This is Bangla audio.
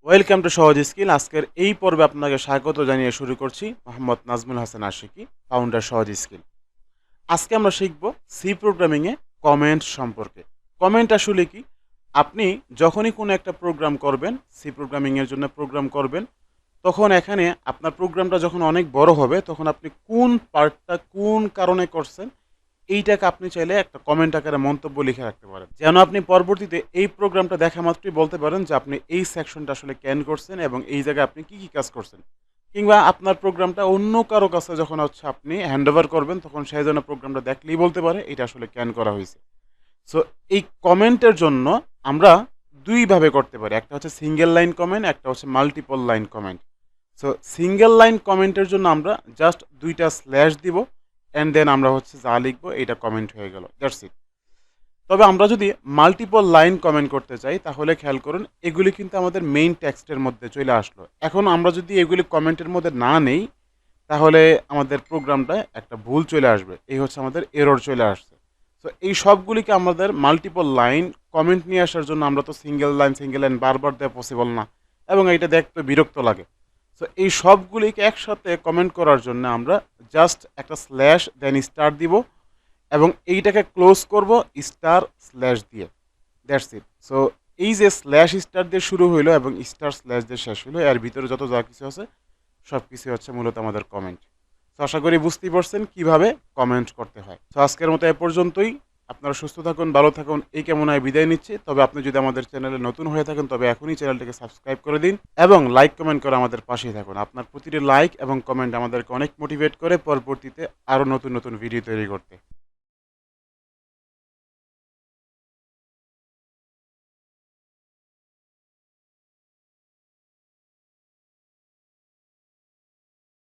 ওয়েলকাম টু সহজ স্কিল। আজকের এই পর্বে আপনাকে স্বাগত জানিয়ে শুরু করছি মোহাম্মদ নাজমুল হাসান আশিকি, ফাউন্ডার সহজ স্কিল। আজকে আমরা শিখব সি প্রোগ্রামিংয়ে কমেন্ট সম্পর্কে। কমেন্ট আসলে কি? আপনি যখনই কোনো একটা প্রোগ্রাম করবেন, সি প্রোগ্রামিংয়ের জন্য প্রোগ্রাম করবেন, তখন এখানে আপনার প্রোগ্রামটা যখন অনেক বড় হবে, তখন আপনি কোন পার্টটা কোন কারণে করছেন এইটাকে আপনি চাইলে একটা কমেন্ট আকারে মন্তব্য লিখে রাখতে পারেন, যেন আপনি পরবর্তীতে এই প্রোগ্রামটা দেখা মাত্রই বলতে পারেন যে আপনি এই সেকশনটা আসলে ক্যান করছেন এবং এই জায়গায় আপনি কি কাজ করছেন। কিংবা আপনার প্রোগ্রামটা অন্য কারো কাছে যখন আপনি হ্যান্ড ওভার করবেন, তখন সেই জন্য প্রোগ্রামটা দেখলেই বলতে পারে এটা আসলে ক্যান করা হয়েছে। সো এই কমেন্টের জন্য আমরা দুইভাবে করতে পারি, একটা হচ্ছে সিঙ্গেল লাইন কমেন্ট, একটা হচ্ছে multiple line comment. So single line কমেন্টের জন্য আমরা জাস্ট দুইটা স্ল্যাশ দিব, অ্যান্ড দেন আমরা হচ্ছে যা লিখবো এটা কমেন্ট হয়ে গেল, দ্যাটস ইট। তবে আমরা যদি মাল্টিপল লাইন কমেন্ট করতে চাই, তাহলে খেয়াল করুন এগুলি কিন্তু আমাদের মেইন টেক্সটের মধ্যে চলে আসলো। এখন আমরা যদি এগুলি কমেন্টের মধ্যে না নেই, তাহলে আমাদের প্রোগ্রামটা একটা ভুল চলে আসবে, এই হচ্ছে আমাদের এরর চলে আসছে। তো এই সবগুলিকে আমাদের মাল্টিপল লাইন কমেন্ট নিয়ে আসার জন্য আমরা তো সিঙ্গেল লাইন বারবার দেওয়া পসিবল না, এবং এইটা দেখতে বিরক্ত লাগে। সো এই সবগুলিকে একসাথে কমেন্ট করার জন্য আমরা জাস্ট একটা স্ল্যাশ দেন স্টার দিব, এবং এইটাকে ক্লোজ করব স্টার স্ল্যাশ দিয়ে, দ্যাটস ইট। সো এই যে স্ল্যাশ স্টার দিয়ে শুরু হইলো এবং স্টার স্ল্যাশ দিয়ে শেষ হইলো, এর ভিতরে যত যা কিছু আছে সব কিছু হচ্ছে মূলত আমাদের কমেন্ট। তো আশা করি বুঝতেই পারছেন কীভাবে কমেন্ট করতে হয়। তো আজকের মতো এ পর্যন্তই। আপনারা সুস্থ থাকুন, ভালো থাকুন, এই কামনায় বিদায় নিচ্ছি। তবে আপনি যদি আমাদের চ্যানেলে নতুন হয়ে থাকেন, তবে এখনই চ্যানেলটিকে সাবস্ক্রাইব করে দিন এবং লাইক কমেন্ট করে আমাদের পাশেই থাকুন। আপনার প্রতিটি লাইক এবং কমেন্ট আমাদেরকে অনেক মোটিভেট করে পরবর্তীতে আরও নতুন নতুন ভিডিও তৈরি করতে।